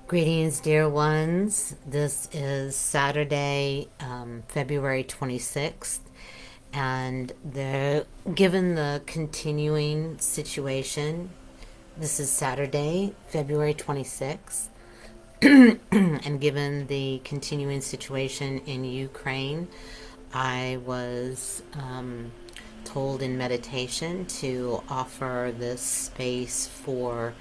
Greetings, dear ones. This is Saturday, February 26th, and given the continuing situation, this is Saturday, February 26th, and given the continuing situation in Ukraine, I was told in meditation to offer this space for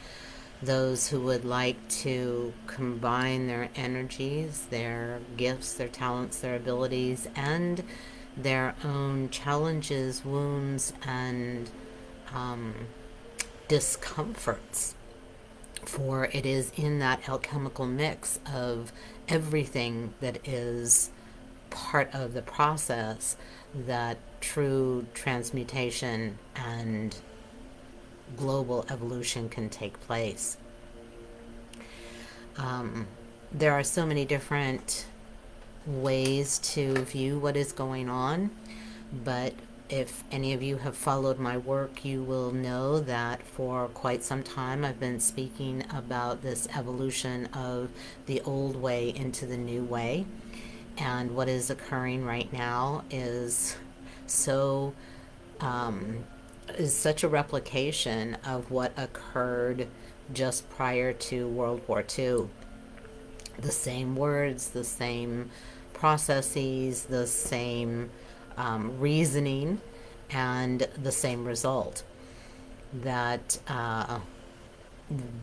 those who would like to combine their energies, their gifts, their talents, their abilities, and their own challenges, wounds, and discomforts. For it is in that alchemical mix of everything that is part of the process that true transmutation and global evolution can take place. There are so many different ways to view what is going on, but if any of you have followed my work, you will know that for quite some time I've been speaking about this evolution of the old way into the new way. And what is occurring right now is so is such a replication of what occurred just prior to World War II. The same words, the same processes, the same reasoning, and the same result. That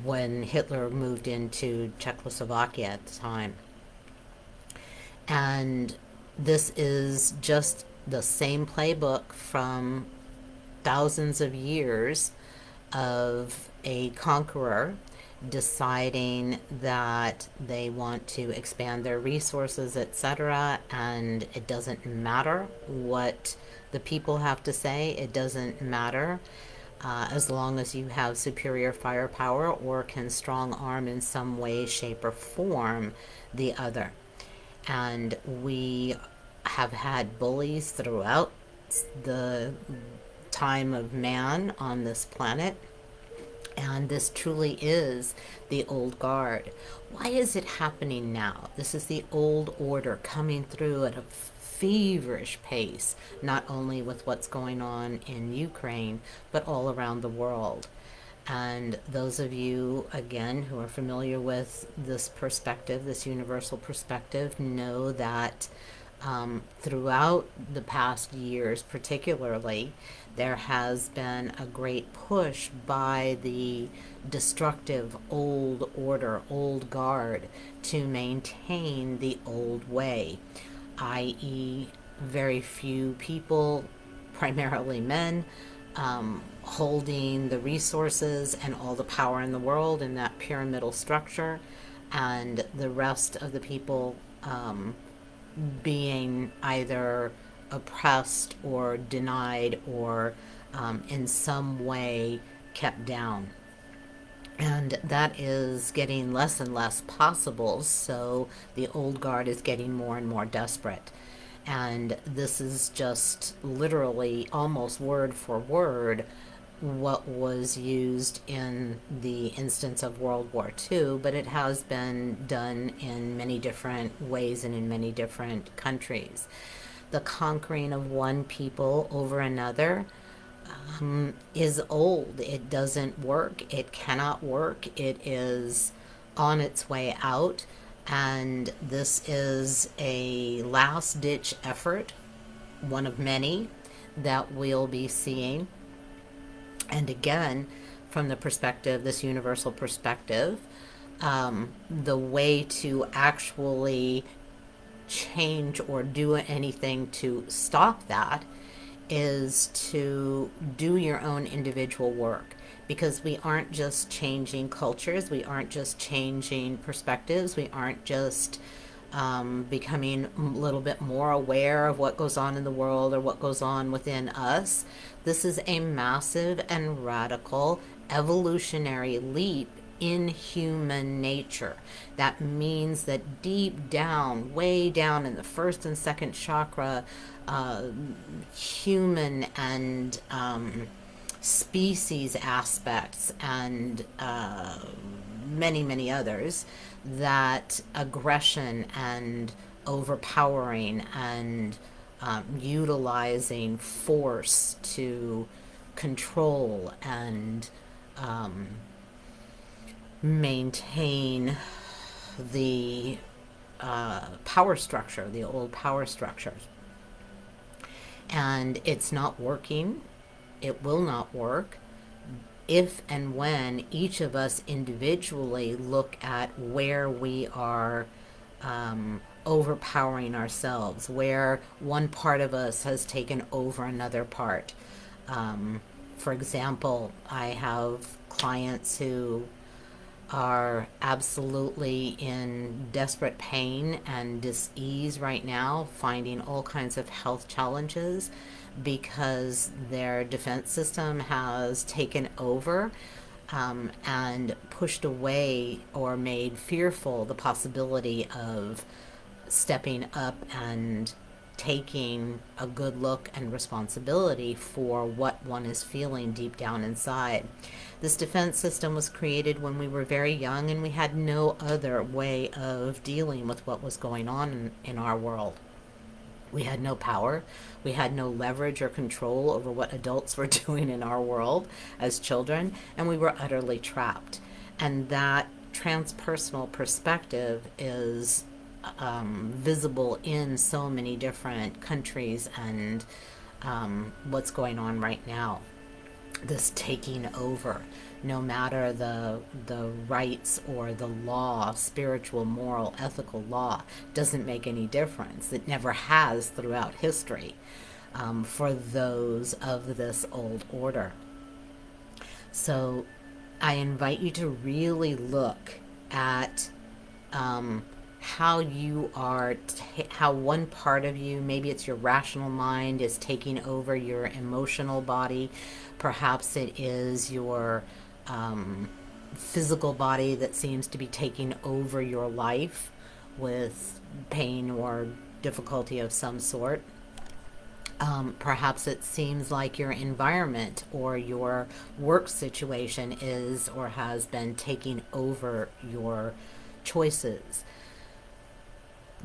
when Hitler moved into Czechoslovakia at the time. And this is just the same playbook from thousands of years of a conqueror deciding that they want to expand their resources, etc., and it doesn't matter what the people have to say. It doesn't matter as long as you have superior firepower or can strong arm in some way, shape, or form the other. And we have had bullies throughout the time of man on this planet, and this truly is the old guard. Why is it happening now? This is the old order coming through at a feverish pace, not only with what's going on in Ukraine, but all around the world. And those of you, again, who are familiar with this perspective, this universal perspective, know that throughout the past years particularly, there has been a great push by the destructive old order, old guard, to maintain the old way, i.e. very few people, primarily men, holding the resources and all the power in the world in that pyramidal structure, and the rest of the people being either oppressed or denied or in some way kept down. And that is getting less and less possible, so the old guard is getting more and more desperate. And this is just literally almost word for word what was used in the instance of World War II, but it has been done in many different ways and in many different countries. The conquering of one people over another is old. It doesn't work. It cannot work. It is on its way out. And this is a last-ditch effort, one of many that we'll be seeing. And again, from the perspective, this universal perspective, the way to actually change or do anything to stop that is to do your own individual work. Because we aren't just changing cultures, we aren't just changing perspectives, we aren't just becoming a little bit more aware of what goes on in the world or what goes on within us. This is a massive and radical evolutionary leap in human nature. That means that deep down, way down in the first and second chakra, human and species aspects and many, many others, that aggression and overpowering and utilizing force to control and maintain the power structure, the old power structure. And it's not working. It will not work if and when each of us individually look at where we are overpowering ourselves, where one part of us has taken over another part. For example, I have clients who are absolutely in desperate pain and dis-ease right now, finding all kinds of health challenges because their defense system has taken over and pushed away or made fearful the possibility of stepping up and taking a good look and responsibility for what one is feeling deep down inside. This defense system was created when we were very young and we had no other way of dealing with what was going on in our world. We had no power. We had no leverage or control over what adults were doing in our world as children, and we were utterly trapped. And that transpersonal perspective is visible in so many different countries and what's going on right now. This taking over, no matter the rights or the law, spiritual, moral, ethical law, doesn't make any difference. It never has throughout history for those of this old order. So I invite you to really look at how you are, how one part of you, maybe it's your rational mind, is taking over your emotional body. Perhaps it is your physical body that seems to be taking over your life with pain or difficulty of some sort. Perhaps it seems like your environment or your work situation is or has been taking over your choices.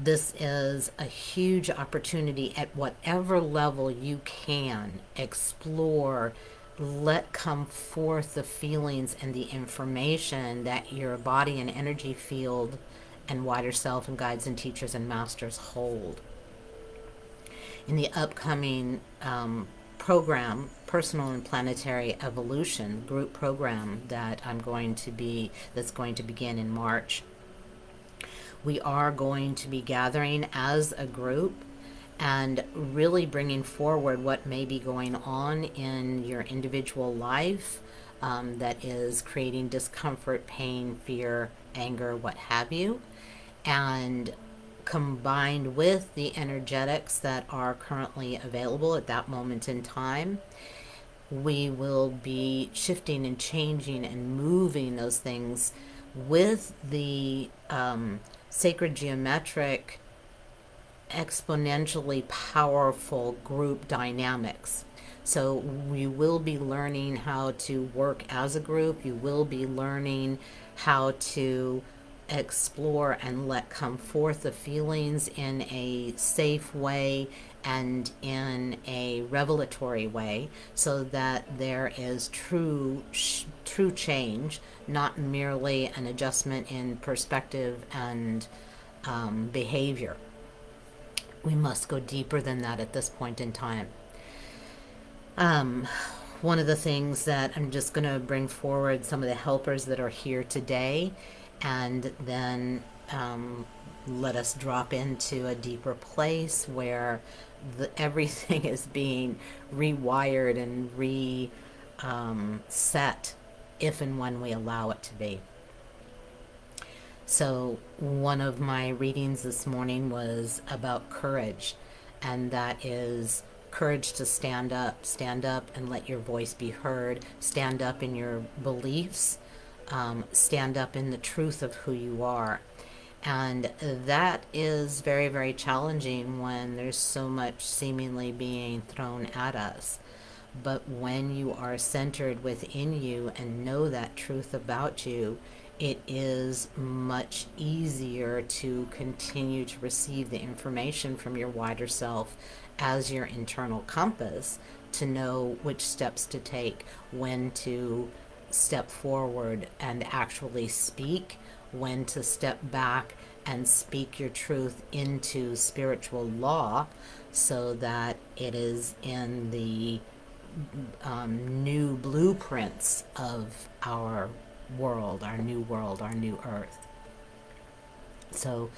This is a huge opportunity at whatever level you can explore, let come forth the feelings and the information that your body and energy field and wider self and guides and teachers and masters hold. In the upcoming program, Personal and Planetary Evolution group program that that's going to begin in March, we are going to be gathering as a group and really bringing forward what may be going on in your individual life that is creating discomfort, pain, fear, anger, what have you, and combined with the energetics that are currently available at that moment in time, we will be shifting and changing and moving those things with the sacred geometric exponentially powerful group dynamics. So we will be learning how to work as a group. You will be learning how to explore and let come forth the feelings in a safe way and in a revelatory way, so that there is true change, not merely an adjustment in perspective and behavior. We must go deeper than that at this point in time. One of the things that I'm just going to bring forward, some of the helpers that are here today, and then let us drop into a deeper place where everything is being rewired and reset if and when we allow it to be. So one of my readings this morning was about courage, and that is courage to stand up and let your voice be heard, stand up in your beliefs, stand up in the truth of who you are. And that is very, very challenging when there's so much seemingly being thrown at us. But when you are centered within you and know that truth about you, it is much easier to continue to receive the information from your wider self as your internal compass to know which steps to take, when to step forward and actually speak, when to step back and speak your truth into spiritual law so that it is in the new blueprints of our world, our new earth. So,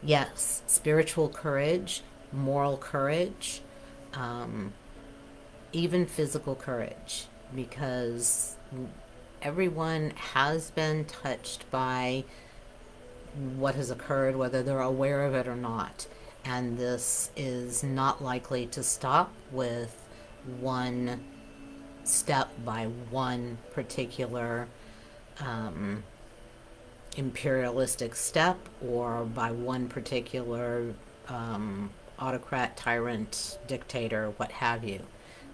yes, spiritual courage, moral courage, even physical courage, because everyone has been touched by what has occurred, whether they're aware of it or not. And this is not likely to stop with one step by one particular imperialistic step, or by one particular autocrat, tyrant, dictator, what have you.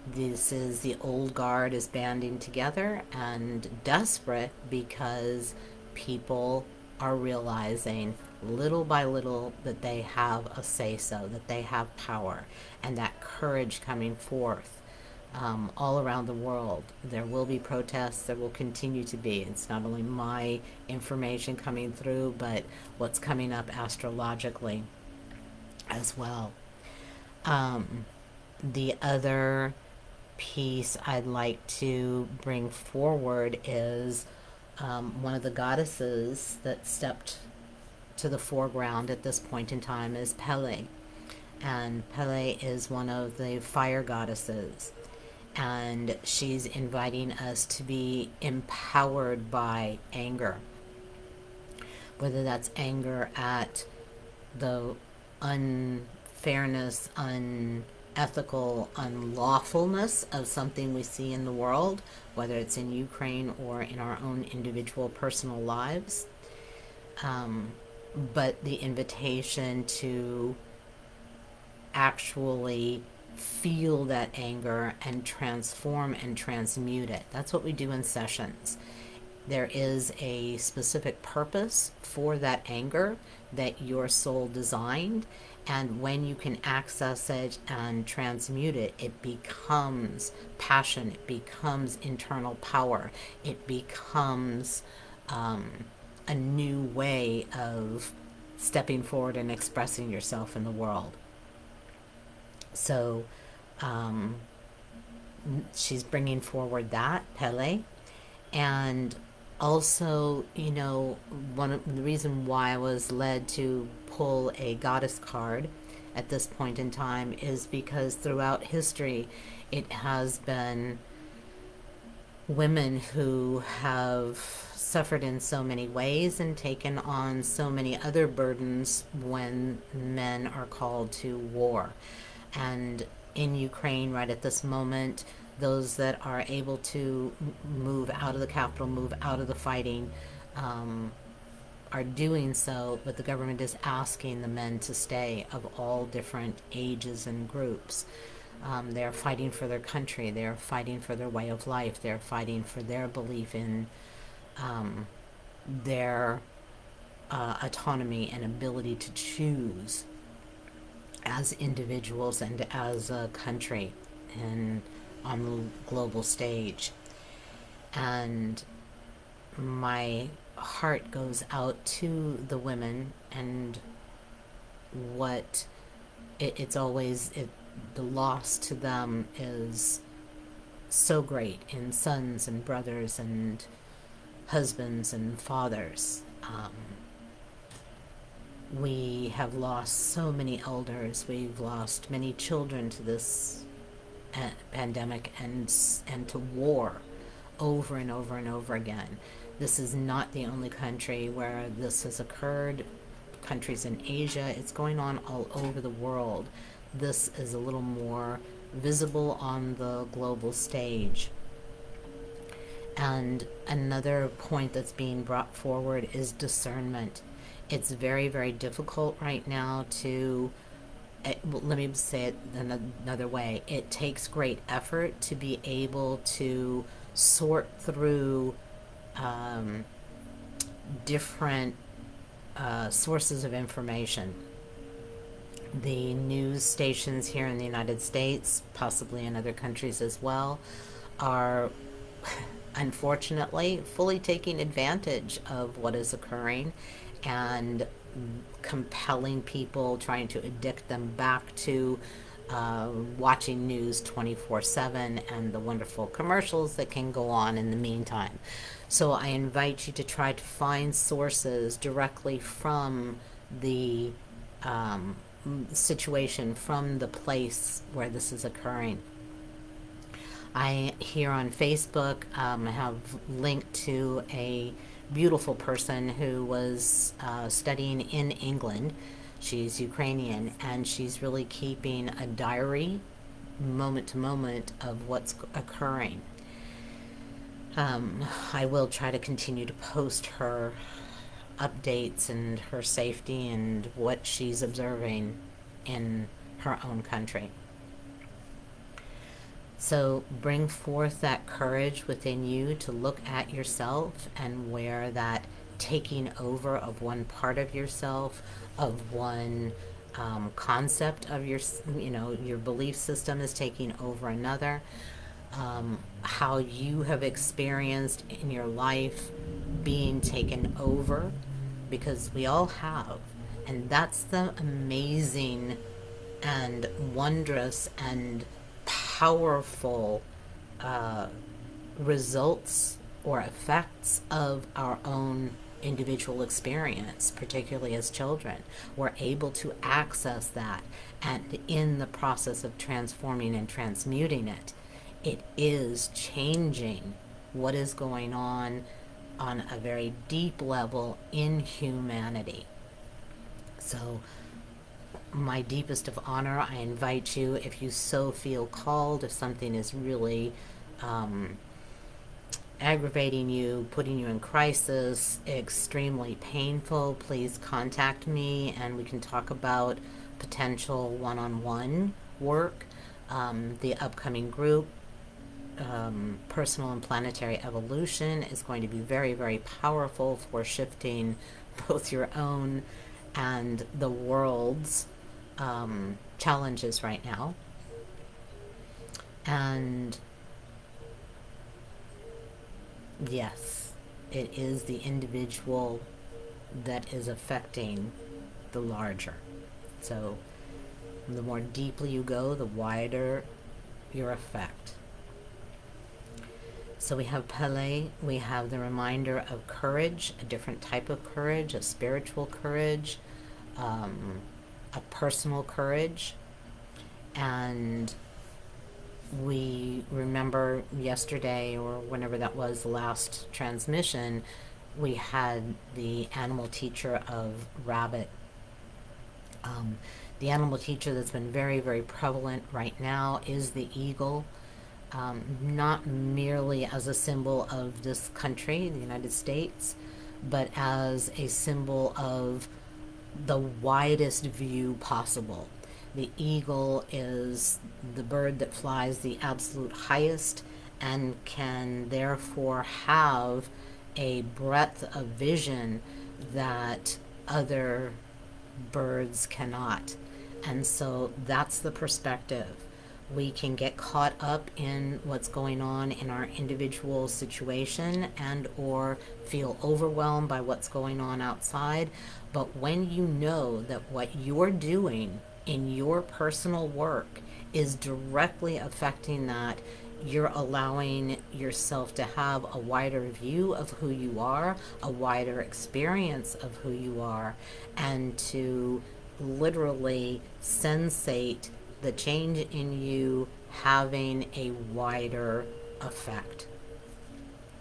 This is the old guard is banding together and desperate because people are realizing little by little that they have a say-so, that they have power, and that courage coming forth all around the world. There will be protests, there will continue to be. It's not only my information coming through, but what's coming up astrologically as well. The other piece I'd like to bring forward is one of the goddesses that stepped to the foreground at this point in time is Pele. And Pele is one of the fire goddesses. And she's inviting us to be empowered by anger. Whether that's anger at the unfairness, unethical, unlawfulness of something we see in the world, whether it's in Ukraine or in our own individual personal lives. But the invitation to actually feel that anger and transform and transmute it. That's what we do in sessions. There is a specific purpose for that anger that your soul designed, and when you can access it and transmute it, it becomes passion, it becomes internal power, it becomes a new way of stepping forward and expressing yourself in the world. So she's bringing forward that, Pele. And also, you know, one of the reason why I was led to pull a goddess card at this point in time is because throughout history it has been women who have suffered in so many ways and taken on so many other burdens when men are called to war. And in Ukraine right at this moment, those that are able to move out of the capital, move out of the fighting, are doing so, but the government is asking the men to stay, of all different ages and groups. They're fighting for their country, they're fighting for their way of life, they're fighting for their belief in their autonomy and ability to choose as individuals and as a country and on the global stage. And my heart goes out to the women, and what it's always the loss to them is so great in sons and brothers and husbands and fathers. We have lost so many elders, we've lost many children to this pandemic and to war over and over and over again. This is not the only country where this has occurred. Countries in Asia, it's going on all over the world. This is a little more visible on the global stage. And another point that's being brought forward is discernment. It's very, very difficult right now to well, let me say it another way. It takes great effort to be able to sort through um, different sources of information. The news stations here in the United States, possibly in other countries as well, are unfortunately fully taking advantage of what is occurring and compelling people, trying to addict them back to watching news 24/7 and the wonderful commercials that can go on in the meantime. So I invite you to try to find sources directly from the situation, from the place where this is occurring. I, here on Facebook, have linked to a beautiful person who was studying in England. She's Ukrainian, and she's really keeping a diary moment to moment of what's occurring. I will try to continue to post her updates and her safety and what she's observing in her own country. So bring forth that courage within you to look at yourself, and where that taking over of one part of yourself, of one concept of your belief system is taking over another. How you have experienced in your life being taken over, because we all have. And that's the amazing and wondrous and powerful results or effects of our own individual experience, particularly as children. We're able to access that, and in the process of transforming and transmuting it, it is changing what is going on a very deep level in humanity. So my deepest of honor, I invite you, if you so feel called, if something is really aggravating you, putting you in crisis, extremely painful, please contact me and we can talk about potential one-on-one work. The upcoming group, Personal and Planetary Evolution, is going to be very, very powerful for shifting both your own and the world's challenges right now. And yes, it is the individual that is affecting the larger. So the more deeply you go, the wider your effect. So we have Pele, we have the reminder of courage, a different type of courage, a spiritual courage, a personal courage. And we remember yesterday, or whenever that was, the last transmission, we had the animal teacher of Rabbit. The animal teacher that's been very, very prevalent right now is the eagle. Not merely as a symbol of this country, the United States, but as a symbol of the widest view possible. The eagle is the bird that flies the absolute highest and can therefore have a breadth of vision that other birds cannot. And so that's the perspective. We can get caught up in what's going on in our individual situation and or feel overwhelmed by what's going on outside. But when you know that what you're doing in your personal work is directly affecting that, you're allowing yourself to have a wider view of who you are, a wider experience of who you are, and to literally sensate the change in you having a wider effect.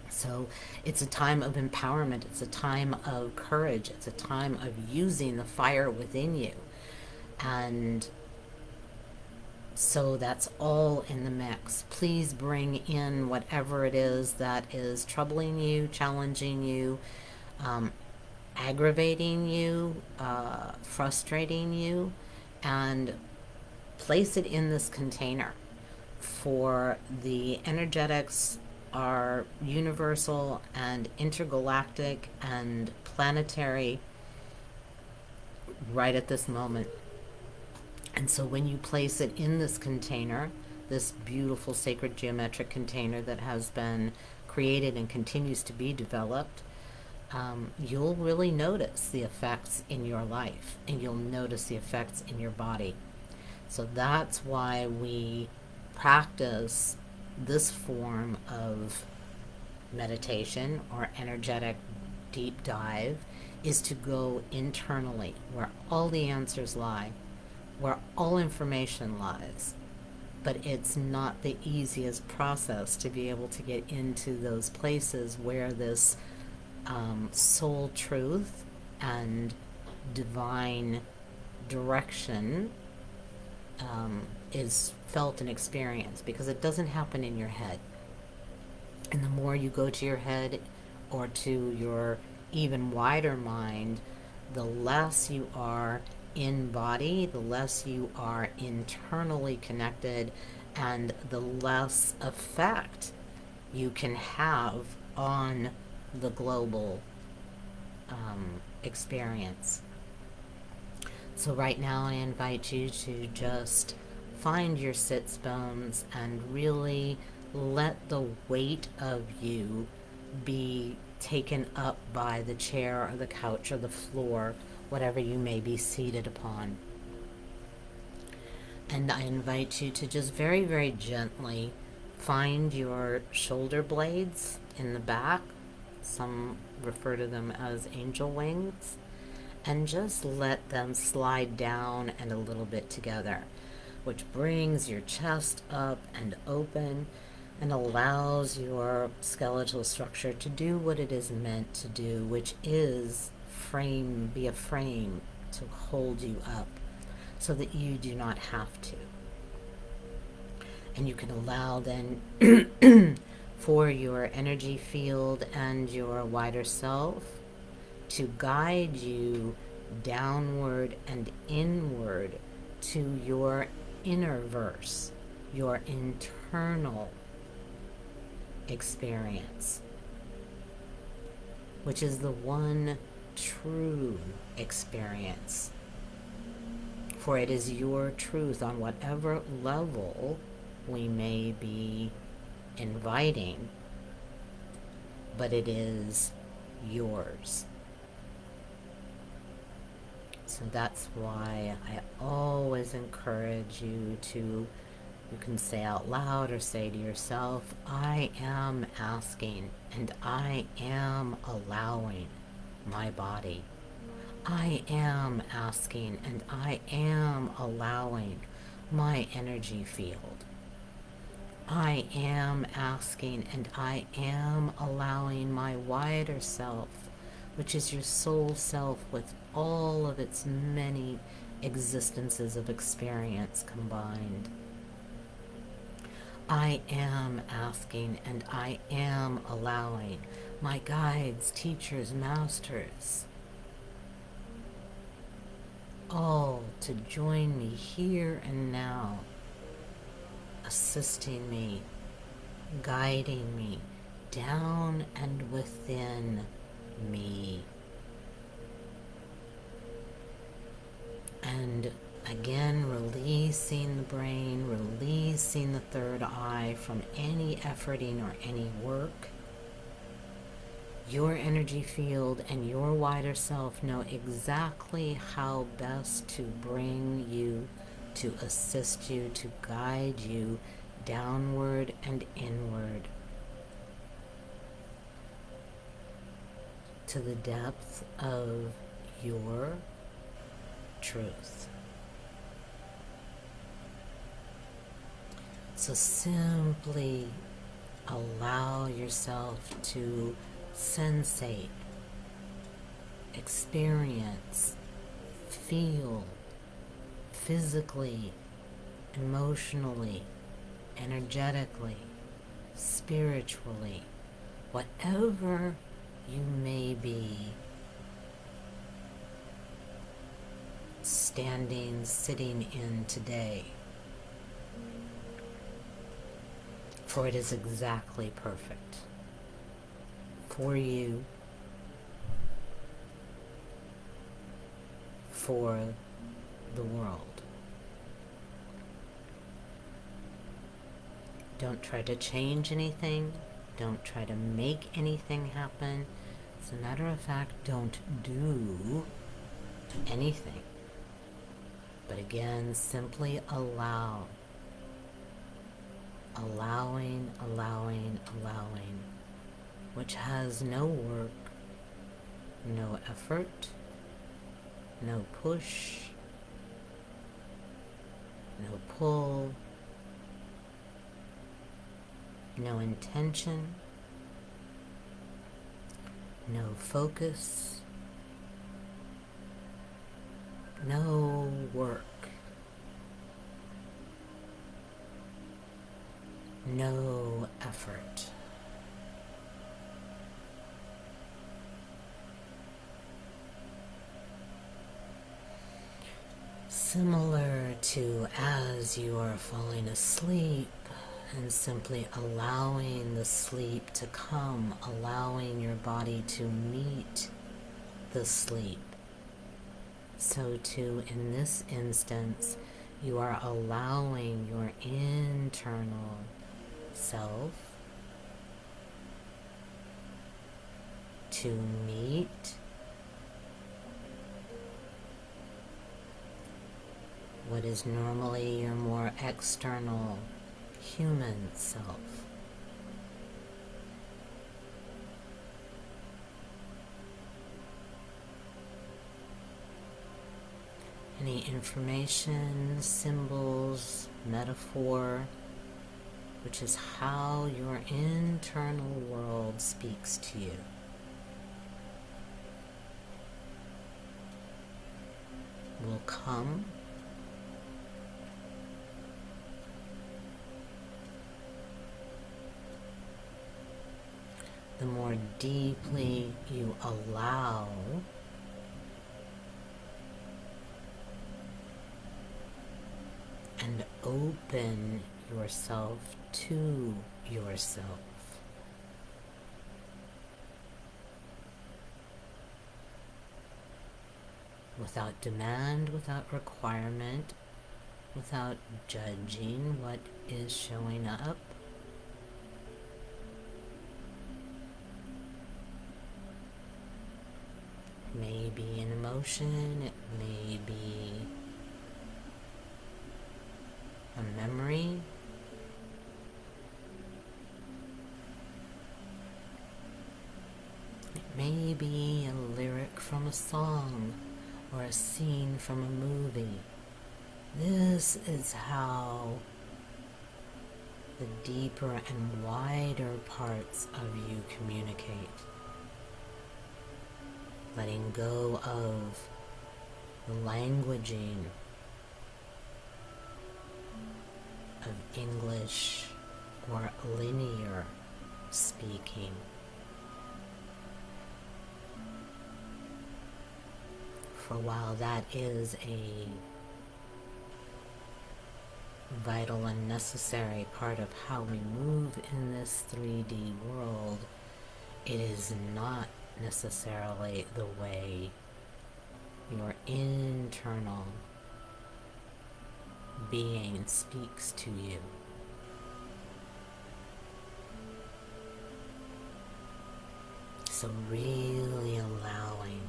So it's a time of empowerment, it's a time of courage, it's a time of using the fire within you. And so that's all in the mix. Please bring in whatever it is that is troubling you, challenging you, aggravating you, frustrating you, and place it in this container. For the energetics are universal and intergalactic and planetary right at this moment. And so when you place it in this container, this beautiful sacred geometric container that has been created and continues to be developed, you'll really notice the effects in your life, and you'll notice the effects in your body. So that's why we practice this form of meditation or energetic deep dive, is to go internally where all the answers lie, where all information lies. But it's not the easiest process to be able to get into those places where this soul truth and divine direction is felt and experienced, because it doesn't happen in your head. And the more you go to your head or to your even wider mind, the less you are in body, the less you are internally connected, and the less effect you can have on the global experience. So right now I invite you to just find your sits bones and really let the weight of you be taken up by the chair or the couch or the floor, whatever you may be seated upon. And I invite you to just very, very gently find your shoulder blades in the back. Some refer to them as angel wings. And just let them slide down and a little bit together, which brings your chest up and open and allows your skeletal structure to do what it is meant to do, which is be a frame to hold you up so that you do not have to. And you can allow then for your energy field and your wider self to guide you downward and inward to your inner verse, your internal experience, which is the one true experience. For it is your truth on whatever level we may be inviting, but it is yours. So that's why I always encourage you to, you can say out loud or say to yourself, I am asking and I am allowing my body. I am asking and I am allowing my energy field. I am asking and I am allowing my wider self, which is your soul self with all of its many existences of experience combined. I am asking and I am allowing my guides, teachers, masters, all to join me here and now, assisting me, guiding me down and within me. And again, releasing the brain, releasing the third eye from any efforting or any work. Your energy field and your wider self know exactly how best to bring you, to assist you, to guide you downward and inward to the depth of your truth. So simply allow yourself to sensate, experience, feel physically, emotionally, energetically, spiritually, whatever you may be standing, sitting in today. For it is exactly perfect for you, for the world. Don't try to change anything. Don't try to make anything happen. As a matter of fact, don't do anything. But again, simply allow. Allowing, allowing, allowing, which has no work, no effort, no push, no pull, no intention, no focus, no work, no effort. Similar to as you are falling asleep and simply allowing the sleep to come, allowing your body to meet the sleep. So too, in this instance, you are allowing your internal self to meet what is normally your more external human self. Any information, symbols, metaphor, which is how your internal world speaks to you. Will come the more deeply you allow and open yourself to yourself. Without demand, without requirement, without judging what is showing up. It may be an emotion, it may be a memory. It may be a lyric from a song or a scene from a movie. This is how the deeper and wider parts of you communicate. Letting go of the languaging of English or linear speaking. For while that is a vital and necessary part of how we move in this 3D world, it is not necessarily the way your internal being speaks to you. So really allowing.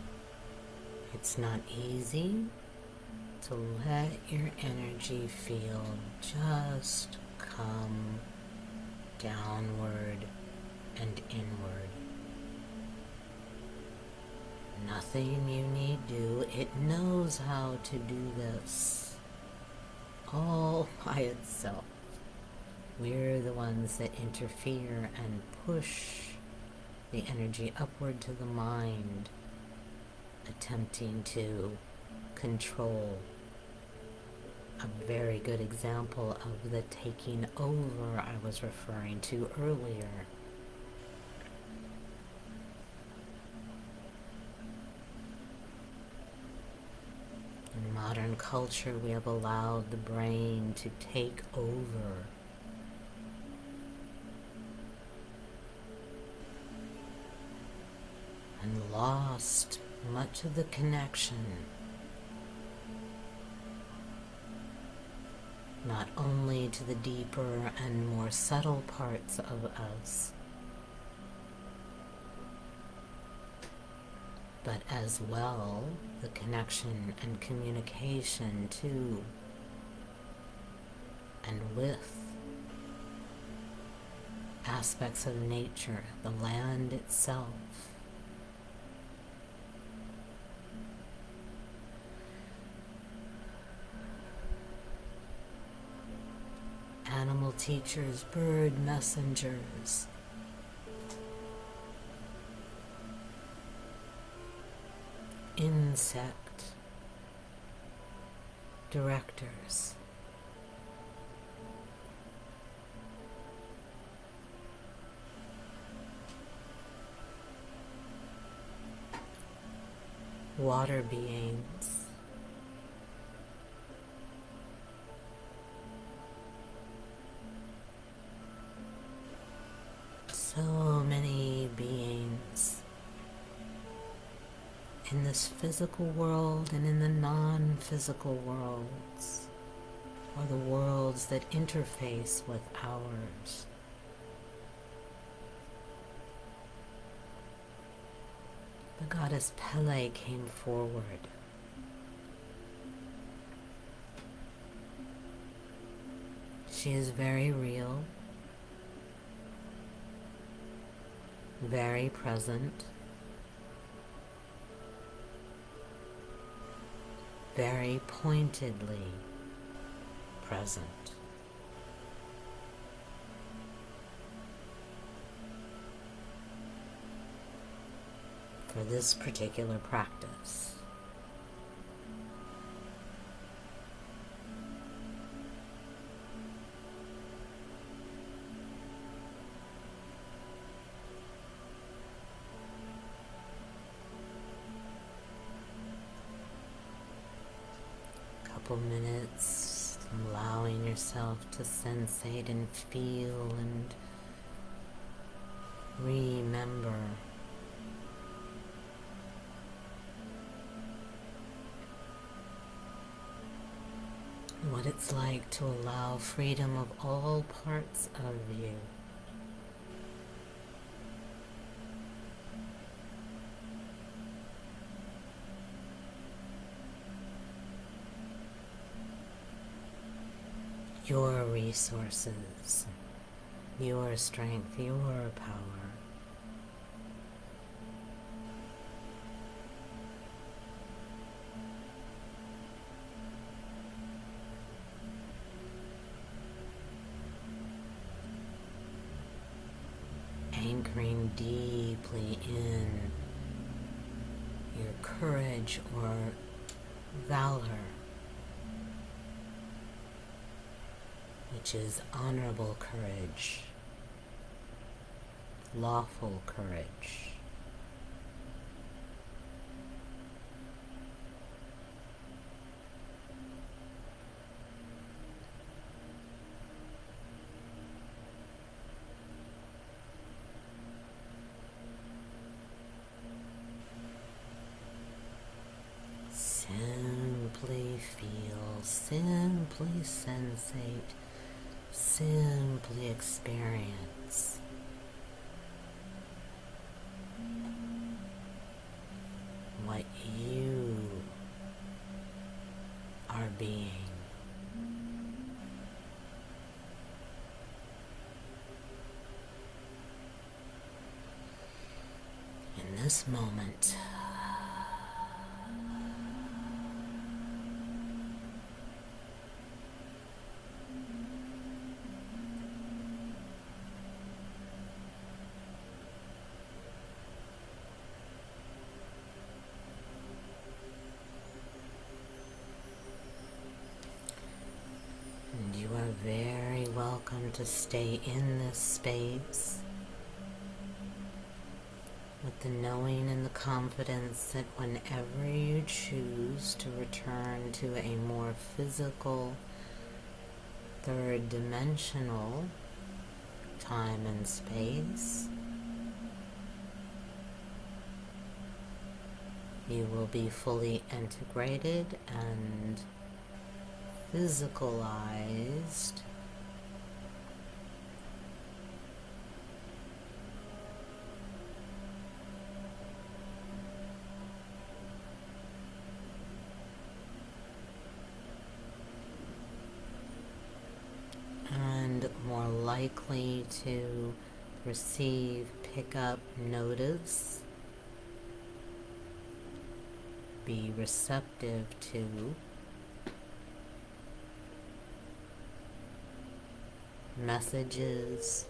It's not easy to let your energy field just come downward and inward. Nothing you need do. It knows how to do this all by itself. We're the ones that interfere and push the energy upward to the mind, attempting to control. A very good example of the taking over I was referring to earlier. In modern culture, we have allowed the brain to take over lost much of the connection, not only to the deeper and more subtle parts of us, but as well the connection and communication to and with aspects of nature, the land itself. Animal teachers, bird messengers, insect directors, water beings, so many beings in this physical world and in the non-physical worlds, or the worlds that interface with ours. The goddess Pele came forward. She is very real, very present, very pointedly present. For this particular practice. Couple minutes, allowing yourself to sensate and feel and remember what it's like to allow freedom of all parts of you. Your resources, your strength, your power. Anchoring deeply in your courage or valor, which is honorable courage, lawful courage. Simply feel, simply sensate, simply experience. What you are being. In this moment. You are very welcome to stay in this space with the knowing and the confidence that whenever you choose to return to a more physical, third dimensional time and space, You will be fully integrated and physicalized and more likely to receive, pick up, notice, be receptive to messages,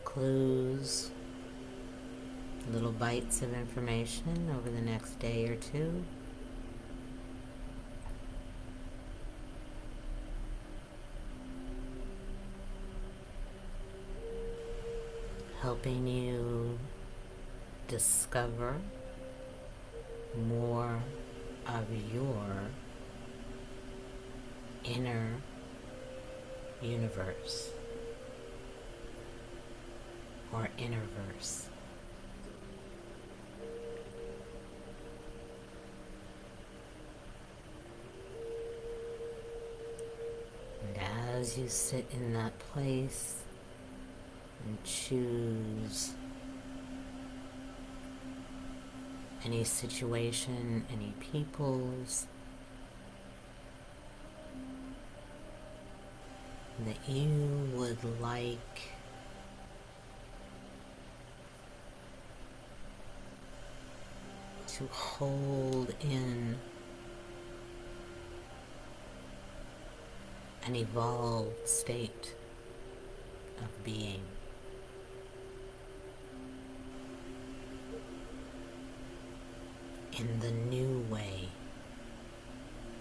clues, little bites of information over the next day or two. Helping you discover more of your inner universe or innerverse. And as you sit in that place and choose any situation, any peoples that you would like to hold in an evolved state of being. In the new way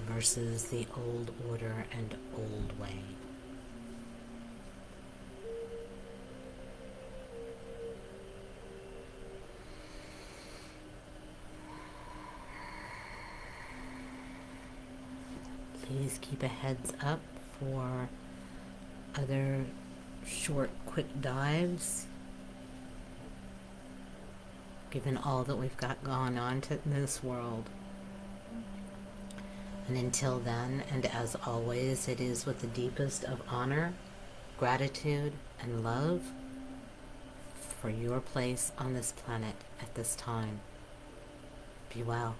versus the old order and old way. Please keep a heads up for other short, quick dives, given all that we've got going on in this world. And until then, and as always, it is with the deepest of honor, gratitude, and love for your place on this planet at this time. Be well.